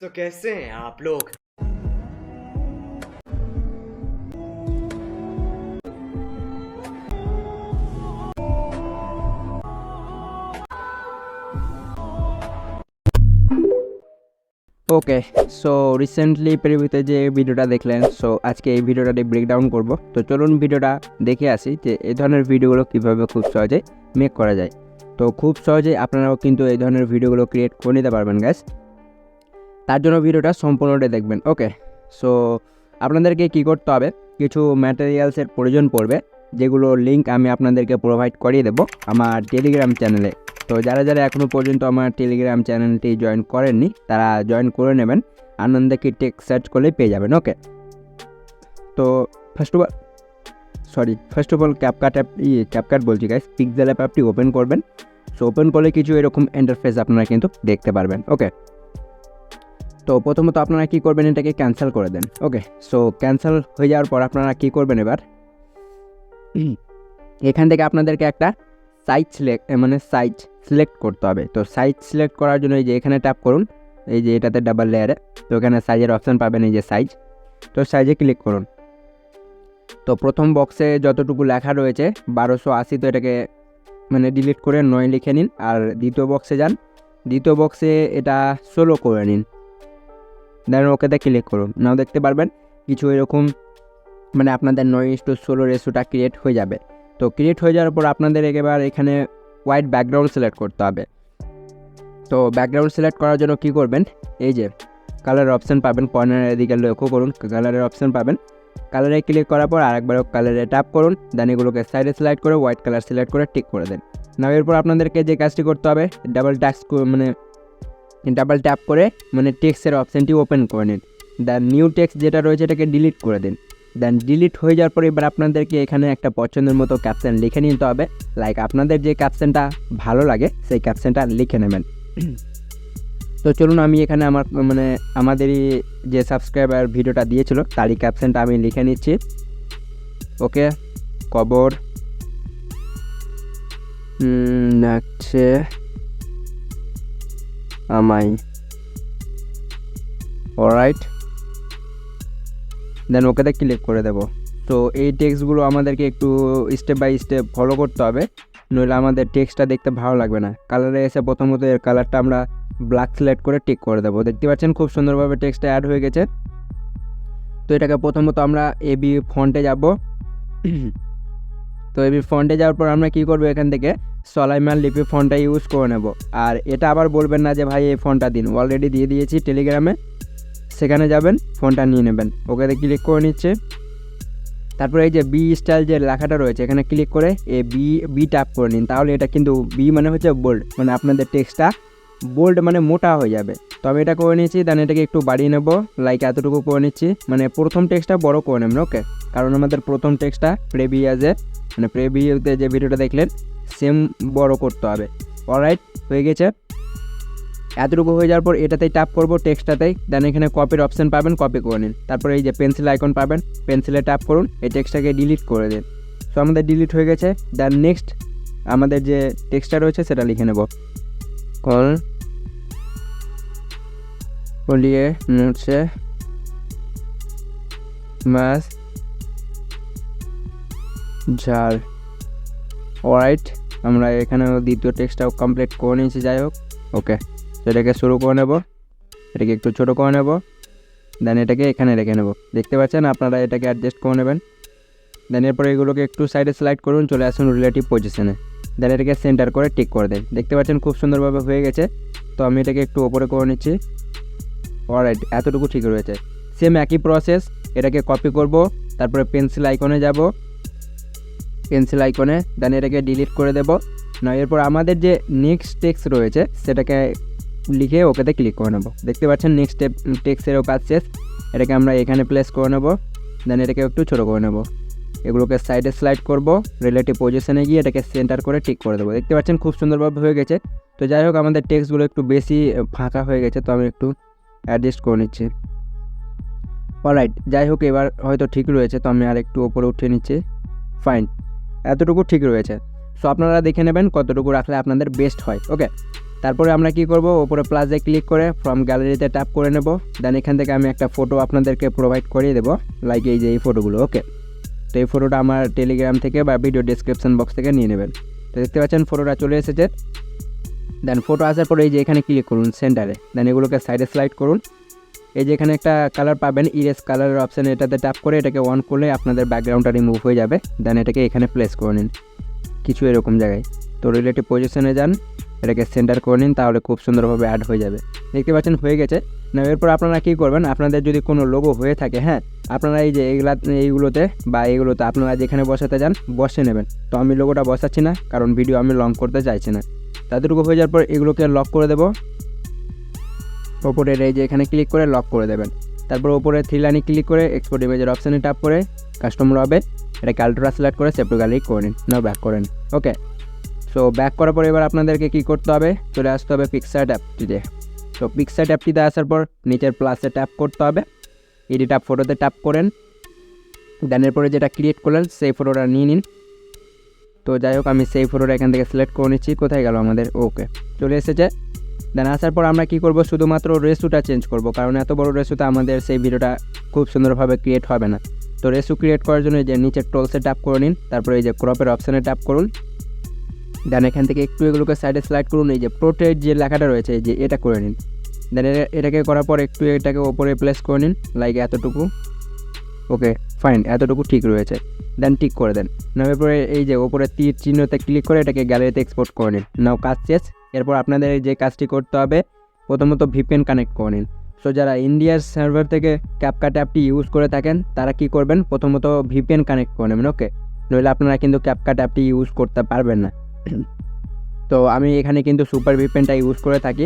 तो कैसे हैं आप लोग। ওকে, সো রিসেন্টলি প্রিভিউতে যে ভিডিওটা দেখলেন, সো আজকে এই ভিডিওটাতে ব্রেকডাউন করব। তো চলুন ভিডিওটা দেখে আসি যে এই ধরনের ভিডিওগুলো কীভাবে খুব সহজে মেক করা যায়। তো খুব সহজেই আপনারাও কিন্তু এই ধরনের ভিডিওগুলো ক্রিয়েট করে নিতে পারবেন গাইস। তার জন্য ভিডিওটা সম্পূর্ণটা দেখবেন। ওকে, সো আপনাদেরকে কী করতে হবে, কিছু ম্যাটেরিয়ালসের প্রয়োজন পড়বে, যেগুলো লিঙ্ক আমি আপনাদেরকে প্রোভাইড করিয়ে দেবো আমার টেলিগ্রাম চ্যানেলে। তো যারা যারা এখনও পর্যন্ত আমার টেলিগ্রাম চ্যানেলটি জয়েন করেননি তারা জয়েন করে নেবেন, আনন্দে কি টেক সার্চ করলেই পেয়ে যাবেন। ওকে, তো ফার্স্ট অফ অল ক্যাপকাট বলছি গাইস, পিক্সেল অ্যাপটি ওপেন করবেন। সো ওপেন করলে কিছু এরকম ইন্টারফেস আপনারা কিন্তু দেখতে পারবেন। ওকে, তো প্রথমত আপনারা কী করবেন, এটাকে ক্যান্সেল করে দেন। ওকে, সো ক্যান্সেল হয়ে যাওয়ার পর আপনারা কী করবেন, এবার এখান থেকে আপনাদেরকে একটা সাইজ সিলেক্ট করতে হবে। তো সাইজ সিলেক্ট করার জন্য এই যে এখানে ট্যাপ করুন, এই যে এটাতে ডাবল লেয়ারে, তো এখানে সাইজের অপশান পাবেন, এই যে সাইজ। তো সাইজে ক্লিক করুন। তো প্রথম বক্সে যতটুকু লেখা রয়েছে 1280, তো এটাকে ডিলিট করে 9 লিখে নিন। আর দ্বিতীয় বক্সে যান, দ্বিতীয় বক্সে এটা 16 করে নিন, দেন ওকেতে ক্লিক করুন। নাও দেখতে পারবেন কিছু এরকম আপনাদের 9:16 রেশিওটা ক্রিয়েট হয়ে যাবে। তো ক্রিয়েট হয়ে যাওয়ার পর আপনাদের এবার এখানে হোয়াইট ব্যাকগ্রাউন্ড সিলেক্ট করতে হবে। তো ব্যাকগ্রাউন্ড সিলেক্ট করার জন্য কি করবেন, এই যে কালারের অপশান পাবেন, কর্নারের এদিকে লক্ষ্য করুন, কালারের অপশান পাবেন। কালারে ক্লিক করার পর আরেকবার কালারে ট্যাপ করুন, দেন এগুলোকে সাইডে সিলেক্ট করে হোয়াইট কালার সিলেক্ট করে টিক করে দেন। না এরপর আপনাদেরকে যে কাজটি করতে হবে, ডাবল ট্যাপ করে টেক্সটের অপশানটি ওপেন করে নিন। দেন নিউ টেক্সট যেটা রয়েছে এটাকে ডিলিট করে দিন। দেন ডিলিট হয়ে যাওয়ার পর এবার আপনাদেরকে এখানে একটা পছন্দের মতো ক্যাপশন লিখে নিতে হবে। লাইক আপনাদের যে ক্যাপশনটা ভালো লাগে সেই ক্যাপশনটা লিখে নেবেন। তো চলুন আমি এখানে আমাদেরই যে সাবস্ক্রাইবার ভিডিওটা দিয়েছিল তারই ক্যাপশনটা আমি লিখে নিচ্ছি। ওকে, কবর লাগছে আমায়, অলরাইট, দেন ওকেতে ক্লিক করে দেবো। তো এই টেক্সটগুলো আমাদেরকে একটু স্টেপ বাই স্টেপ ফলো করতে হবে, নইলে আমাদের টেক্সটটা দেখতে ভালো লাগবে না। কালারে এসে প্রথমত এর কালারটা আমরা ব্ল্যাক সিলেক্ট করে টিক করে দেবো। দেখতে পাচ্ছেন খুব সুন্দরভাবে টেক্সটটা অ্যাড হয়ে গেছে। তো এটাকে প্রথমত আমরা এবি ফন্টে যাব। তো এবি ফন্টে যাওয়ার পর আমরা কী করবো, এখান থেকে সলাইমান লিপি ফন্টটা ইউজ করে নেব। আর এটা আবার বলবেন না যে ভাই এই ফন্টটা দিন, অলরেডি দিয়ে দিয়েছি টেলিগ্রামে, সেখানে যাবেন, ফোনটা নিয়ে নেবেন। ওকে ক্লিক করে নিচ্ছে। তারপরে এই যে বি স্টাইল যে লেখাটা রয়েছে এখানে ক্লিক করে বি ট্যাপ করে নিন, তাহলে এটা কিন্তু বি হচ্ছে বোল্ড, আপনাদের টেক্সটটা বোল্ড মোটা হয়ে যাবে। তো আমি এটা করে নিচ্ছি, দেন এটাকে একটু বাড়িয়ে নেব, লাইক এতটুকু করে নিচ্ছি, প্রথম টেক্সটটা বড় করে নেবেন। ওকে, কারণ আমাদের প্রথম টেক্সটটা প্রেভিউতে যে ভিডিওটা দেখলেন সেম বড় করতে হবে। অলরাইট, হয়ে গেছে। এতটুকু হয়ে যাওয়ার পর এটাতেই ট্যাপ করব, টেক্সটটাতেই, দেন এখানে কপির অপশান পাবেন, কপি করে নিন। তারপরে এই যে পেন্সিল আইকন পাবেন, পেন্সিলে ট্যাপ করুন, এই টেক্সটটাকে ডিলিট করে দিন। সো আমাদের ডিলিট হয়ে গেছে। দেন নেক্সট আমাদের যে টেক্সটটা রয়েছে সেটা লিখে নেব, কল বলিয়ে হচ্ছে মাছ ঝাল। অলরাইট, আমরা এখানে দ্বিতীয় টেক্সটটাও কমপ্লিট করে নিয়েছি। যাই হোক, ওকে, এটাকে শুরু করে নেব, এটাকে একটু ছোটো করে নেব, দেন এটাকে এখানে রেখে নেব। দেখতে পাচ্ছেন, আপনারা এটাকে অ্যাডজাস্ট করে নেবেন। দেন এরপরে এগুলোকে একটু সাইডে স্লাইড করুন, চলে আসুন রিলেটিভ পজিশনে, দেন এটাকে সেন্টার করে টিক করে দেন। দেখতে পাচ্ছেন খুব সুন্দরভাবে হয়ে গেছে। তো আমি এটাকে একটু ওপরে করে নিচ্ছি। অলরাইট, এতটুকু ঠিক রয়েছে। সেম একই প্রসেস, এটাকে কপি করব, তারপরে পেন্সিল আইকনে যাব, পেন্সিল আইকনে, দেন এটাকে ডিলিট করে দেব। না এরপর আমাদের যে নেক্সট টেক্সট রয়েছে সেটাকে লিখে ওকেতে ক্লিক করে নেব। দেখতে পাচ্ছেন নেক্সট টেক্সটেরও কাজ শেষ। এটাকে আমরা এখানে প্লেস করে নেব, দেন এটাকে একটু ছোটো করে নেব, এগুলোকে সাইডে স্লাইড করব, রিলেটিভ পজিশনে গিয়ে এটাকে সেন্টার করে ঠিক করে দেবো। দেখতে পাচ্ছেন খুব সুন্দরভাবে হয়ে গেছে। তো যাই হোক, আমাদের টেক্সটগুলো একটু বেশি ফাঁকা হয়ে গেছে, তো আমি একটু অ্যাডজাস্ট করে নিচ্ছি। অলরাইট, যাই হোক, এবার হয়তো ঠিক রয়েছে, তো আমি আর একটু ওপরে উঠিয়ে নিচ্ছি। ফাইন, এতটুকু ঠিক রয়েছে। সো আপনারা দেখে নেবেন কতটুকু রাখলে আপনাদের বেস্ট হয়। ওকে, তারপরে আমরা কি করব, ওপরে প্লাসে ক্লিক করে ফ্রম গ্যালারিতে ট্যাপ করে নেব। দেন এখান থেকে আমি একটা ফটো আপনাদেরকে প্রোভাইড করিয়ে দেবো, লাইক এই যে এই ফটোগুলো। ওকে, তো এই ফটোটা আমার টেলিগ্রাম থেকে বা ভিডিও ডিসক্রিপশন বক্স থেকে নিয়ে নেবেন। তো দেখতে পাচ্ছেন ফটোটা চলে এসেছে। দেন ফটো আসার পরে এই যে এখানে ক্লিক করুন সেন্টারে, দেন এগুলোকে সাইডে স্লাইড করুন। এই যে এখানে একটা কালার পাবেন, ইরেজ কালারের অপশান, এটাতে ট্যাপ করে এটাকে অন করলে আপনাদের ব্যাকগ্রাউন্ডটা রিমুভ হয়ে যাবে। দেন এটাকে এখানে প্লেস করে নিন কিছু এরকম জায়গায়। তো রিলেটিভ পজিশনে যান, এটাকে সেন্টার করে নিন, তাহলে খুব সুন্দরভাবে অ্যাড হয়ে যাবে। দেখতে পাচ্ছেন হয়ে গেছে না। এরপর আপনারা কী করবেন, আপনাদের যদি কোনো লোগো হয়ে থাকে, হ্যাঁ, আপনারা এই যে এইগুলোতে বা এইগুলোতে আপনারা যেখানে বসাতে যান বসে নেবেন। তো আমি লোগোটা বসাচ্ছি না, কারণ ভিডিও আমি লং করতে চাইছি না। তাদেরকে হয়ে যাওয়ার পর এগুলোকে লক করে দেবো। ওপরের এই যে এখানে ক্লিক করে লক করে দেবেন। তারপর ওপরে 3 লাইনে ক্লিক করে এক্সপোর্ট ইমেজের অপশানে ট্যাপ করে কাস্টমার হবে, এটাকে আল্ট্রা সিলেক্ট করে সেভ টু গ্যালারি করে নিন, নাও ব্যাক করেন। ওকে, সো ব্যাক করার পর এবার আপনাদেরকে কী করতে হবে, চলে আসতে হবে পিকচার অ্যাপটিতে। তো পিকচার অ্যাপটিতে আসার পর নিচের প্লাসে ট্যাপ করতে হবে, এডিট অ্যাপ ফটোতে ট্যাপ করেন। দেন এরপরে যেটা ক্রিয়েট করলেন সেই ফটোটা নিয়ে নিন। তো যাই হোক, আমি সেই ফটোটা এখান থেকে সিলেক্ট করে নিচ্ছি। কোথায় গেল আমাদের, ওকে চলে এসেছে। দেন আসার পর আমরা কী করব, শুধুমাত্র রেসুটা চেঞ্জ করব, কারণ এত বড় রেসুতে আমাদের সেই ভিডিওটা খুব সুন্দরভাবে ক্রিয়েট হবে না। তো রেসু ক্রিয়েট করার জন্য এই যে নিচের টোলসে ট্যাপ করে নিন, তারপরে এই যে ক্রপের অপশানে ট্যাপ করুন। দেন এখান থেকে একটু এগুলোকে সাইডে স্লাইড করুন, এই যে প্রোটেক্ট যে লেখাটা রয়েছে এই যে এটা করে নিন। দেন এটাকে করার পর একটু এটাকে ওপরে প্লেস করে নিন, লাইক এতটুকু। ওকে ফাইন, এতটুকু ঠিক রয়েছে। দেন টিক করে দেন। নাও এরপরে এই যে ওপরে তীর চিহ্নতে ক্লিক করে এটাকে গ্যালারিতে এক্সপোর্ট করে নিন। নাও কাজ শেষ। এরপর আপনাদের যে কাজটি করতে হবে, প্রথমত ভিপিএন কানেক্ট করে নিন। সো যারা ইন্ডিয়ার সার্ভার থেকে ক্যাপকাট অ্যাপটি ইউজ করে থাকেন তারা কি করবেন, প্রথমত ভিপিএন কানেক্ট করে নেবেন। ওকে, নইলে আপনারা কিন্তু ক্যাপকাট অ্যাপটি ইউজ করতে পারবেন না। তো আমি এখানে কিন্তু সুপার ভিপিএনটা ইউজ করে থাকি,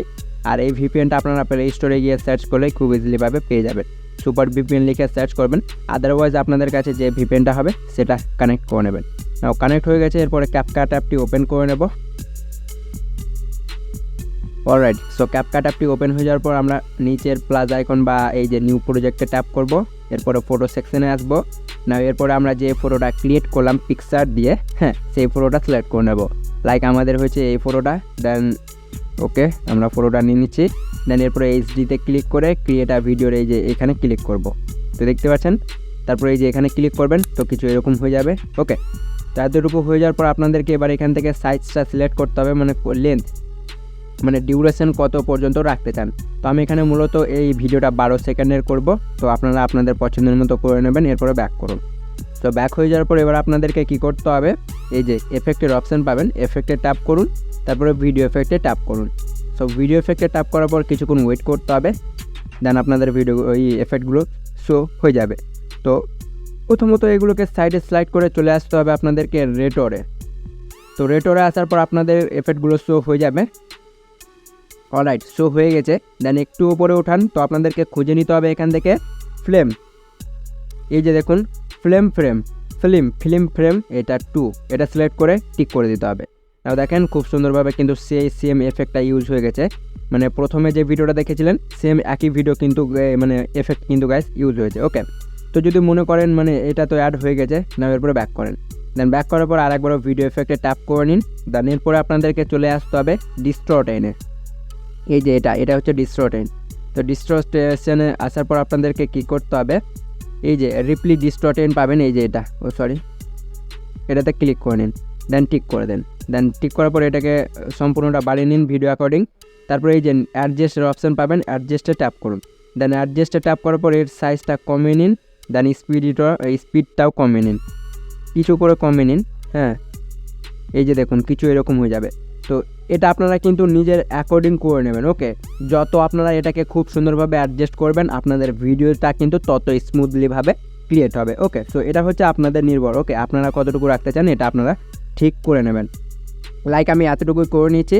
আর এই ভিপিএনটা আপনারা প্লে স্টোরে গিয়ে সার্চ করলে খুব ইজিলিভাবে পেয়ে যাবেন। সুপার ভিপিএন লিখে সার্চ করবেন, আদারওয়াইজ আপনাদের কাছে যে ভিপিএনটা হবে সেটা কানেক্ট করে নেবেন। নাও কানেক্ট হয়ে গেছে। এরপরে ক্যাপকাট অ্যাপটি ওপেন করে নেব। অলরাইট, সো ক্যাপকাট অ্যাপটি ওপেন হয়ে যাওয়ার পর আমরা নিচের প্লাস আইকন বা এই যে নিউ প্রজেক্টে ট্যাপ করব। এরপরে ফটো সেকশনে আসবো। না এরপরে আমরা যে ফটোটা ক্রিয়েট করলাম পিকচার দিয়ে, হ্যাঁ, সেই ফটোটা সিলেক্ট করে নেব। লাইক আমাদের হয়েছে এই ফটোটা। দেন ওকে, আমরা ফটোটা নিয়ে নিচ্ছি। দেন এরপরে এইচডিতে ক্লিক করে ক্রিয়েট আ ভিডিওর এই যে এখানে ক্লিক করব। তো দেখতে পাচ্ছেন, তারপরে এই যে এখানে ক্লিক করবেন, তো কিছু এরকম হয়ে যাবে। ওকে, তো এতটুকু হয়ে যাওয়ার পর আপনাদেরকে এবার এখান থেকে সাইজটা সিলেক্ট করতে হবে, মানে লেন্থ, মানে ডিউরেশন কত পর্যন্ত রাখতে চান। তো আমি এখানে মূলত এই ভিডিওটা 12 সেকেন্ডের করব। তো আপনারা আপনাদের পছন্দের মতো করে নেবেন। এরপরে ব্যাক করুন। তো ব্যাক হয়ে যাওয়ার পর এবার আপনাদেরকে কী করতে হবে, এই যে এফেক্টের অপশান পাবেন, এফেক্টে ট্যাপ করুন, তারপরে ভিডিও এফেক্টে ট্যাপ করুন। সো ভিডিও এফেক্টে ট্যাপ করার পর কিছুক্ষণ ওয়েট করতে হবে। দেন আপনাদের ভিডিও ওই এফেক্টগুলো শো হয়ে যাবে। তো প্রথমত এগুলোকে সাইডে স্লাইড করে চলে আসতে হবে আপনাদেরকে রেটরে। তো রেটরে আসার পর আপনাদের এফেক্টগুলো শো হয়ে যাবে। অলরাইট, শো হয়ে গেছে। দেন একটু উপরে ওঠান, তো আপনাদেরকে খুঁজে নিতে হবে এখান থেকে ফ্লেম। এই যে দেখুন ফিল্ম ফ্রেম, এটা 2, এটা সিলেক্ট করে টিক করে দিতে হবে। তাও দেখেন খুব সুন্দরভাবে কিন্তু সেম এফেক্টটা ইউজ হয়ে গেছে। মানে প্রথমে যে ভিডিওটা দেখেছিলেন সেম একই ভিডিও কিন্তু মানে এফেক্ট কিন্তু গাইস ইউজ হয়েছে। ওকে, তো যদি মনে করেন মানে এটা তো অ্যাড হয়ে গেছে, না এরপরে ব্যাক করেন। দেন ব্যাক করার পর আরেকবার ভিডিও এফেক্টে ট্যাপ করে নিন। দেন এরপরে আপনাদেরকে চলে আসতে হবে ডিস্টর্টেনে। এই যে এটা হচ্ছে ডিস্টর্টেন। তো ডিস্টর্টেশনে আসার পর আপনাদেরকে কী করতে হবে, এই যে রিপ্লি ডিস্টর্টেন পাবেন, এই যে এটা, এটাতে ক্লিক করে নিন। দেন টিক করে দেন। দেন টিক করার পর এটাকে সম্পূর্ণটা বাড়িয়ে নিন ভিডিও অ্যাকর্ডিং। তারপরে এই যে অ্যাডজাস্টের অপশান পাবেন, অ্যাডজাস্টে ট্যাপ করুন। দেন অ্যাডজাস্টে ট্যাপ করার পর এর সাইজটা কমিয়ে নিন। দেন স্পিডটাও কমিয়ে নিন, কিছু করে কমিয়ে নিন। হ্যাঁ, এই যে দেখুন কিছু এরকম হয়ে যাবে। তো এটা আপনারা কিন্তু নিজের অ্যাকর্ডিং করে নেবেন। ওকে, যত আপনারা এটাকে খুব সুন্দরভাবে অ্যাডজাস্ট করবেন আপনাদের ভিডিওটা কিন্তু তত স্মুথলিভাবে ক্রিয়েট হবে। ওকে, সো এটা হচ্ছে আপনাদের নির্ভর। ওকে, আপনারা কতটুকু রাখতে চান এটা আপনারা ঠিক করে নেবেন। লাইক আমি এতটুকুই করে নিয়েছি।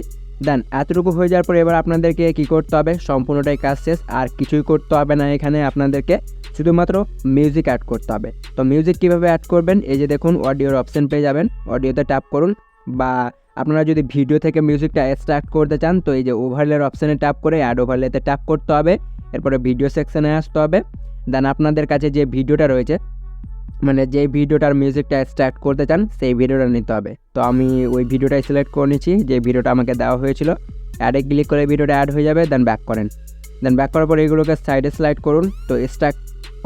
দেন এতটুকু হয়ে যাওয়ার পর এবার আপনাদেরকে কী করতে হবে, সম্পূর্ণটাই কাজ শেষ, আর কিছুই করতে হবে না। এখানে আপনাদেরকে শুধুমাত্র মিউজিক অ্যাড করতে হবে। তো মিউজিক কীভাবে অ্যাড করবেন, এই যে দেখুন অডিওর অপশান পেয়ে যাবেন, অডিওতে ট্যাপ করুন। বা আপনারা যদি ভিডিও থেকে মিউজিকটা এক্সট্রাক্ট করতে চান তো এই যে ওভারলের অপশানে ট্যাপ করে অ্যাড ওভারলেতে ট্যাপ করতে হবে। এরপরে ভিডিও সেকশানে আসতে হবে। দেন আপনাদের কাছে যে ভিডিওটা রয়েছে, মানে যেই ভিডিওটার মিউজিকটা এক্সট্রাক্ট করতে চান সেই ভিডিওটা নিতে হবে। তো আমি ওই ভিডিওটাই সিলেক্ট করে নিচ্ছি যে ভিডিওটা আমাকে দেওয়া হয়েছিল। অ্যাডে ক্লিক করে ভিডিওটা অ্যাড হয়ে যাবে, দেন ব্যাক করেন। দেন ব্যাক করার পর এইগুলোকে সাইডে স্লাইড করুন, তো স্ট্রাক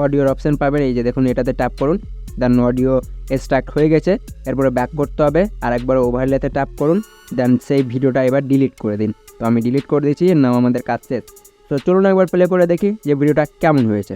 অডিওর অপশান পাবেন, এই যে দেখুন এটাতে ট্যাপ করুন, দেন অডিও স্ট্রাক্ট হয়ে গেছে। এরপরে ব্যাক করতে হবে, আর একবার ওভারলেতে ট্যাপ করুন, দেন সেই ভিডিওটা এবার ডিলিট করে দিন। তো আমি ডিলিট করে দিয়েছি, নাও আমাদের কাজ শেষ। তো চলুন একবার প্লে করে দেখি যে ভিডিওটা কেমন হয়েছে।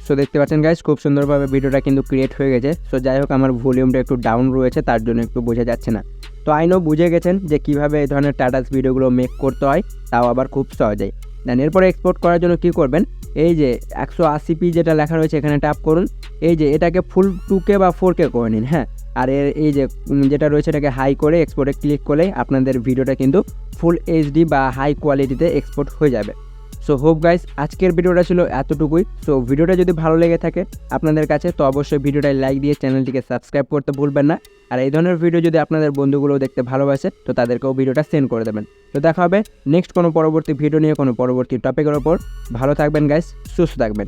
সো দেখতে পাচ্ছেন গাইস, খুব সুন্দরভাবে ভিডিওটা কিন্তু ক্রিয়েট হয়ে গেছে। সো যাই হোক, আমার ভলিউমটা একটু ডাউন রয়েছে, তার জন্য একটু বোঝা যাচ্ছে না। তো আই নো বুঝে গেছেন যে কীভাবে এই ধরনের স্ট্যাটাস ভিডিওগুলো মেক করতে হয়, তাও আবার খুব সহজেই। দেন এরপরে এক্সপোর্ট করার জন্য কী করবেন, এই যে 180p যেটা লেখা রয়েছে এখানে ট্যাপ করুন, এই যে এটাকে ফুল 2K বা 4K করে নিন, হ্যাঁ। আর এই যে যেটা রয়েছে এটাকে হাই করে এক্সপোর্টে ক্লিক করলেই আপনাদের ভিডিওটা কিন্তু ফুল এইচডি বা হাই কোয়ালিটিতে এক্সপোর্ট হয়ে যাবে। সো হোপ গাইস, আজকের ভিডিওটা ছিল এতটুকুই। সো ভিডিওটা যদি ভালো লেগে থাকে আপনাদের কাছে, তো অবশ্যই ভিডিওটায় লাইক দিয়ে চ্যানেলটিকে সাবস্ক্রাইব করতে ভুলবেন না। আর এই ধরনের ভিডিও যদি আপনাদের বন্ধুগুলো দেখতে ভালোবাসে, তো তাদেরকেও ভিডিওটা সেন্ড করে দেবেন। তো দেখা হবে নেক্সট কোনো পরবর্তী ভিডিও নিয়ে, কোনো পরবর্তী টপিকের ওপর। ভালো থাকবেন গাইস, সুস্থ থাকবেন।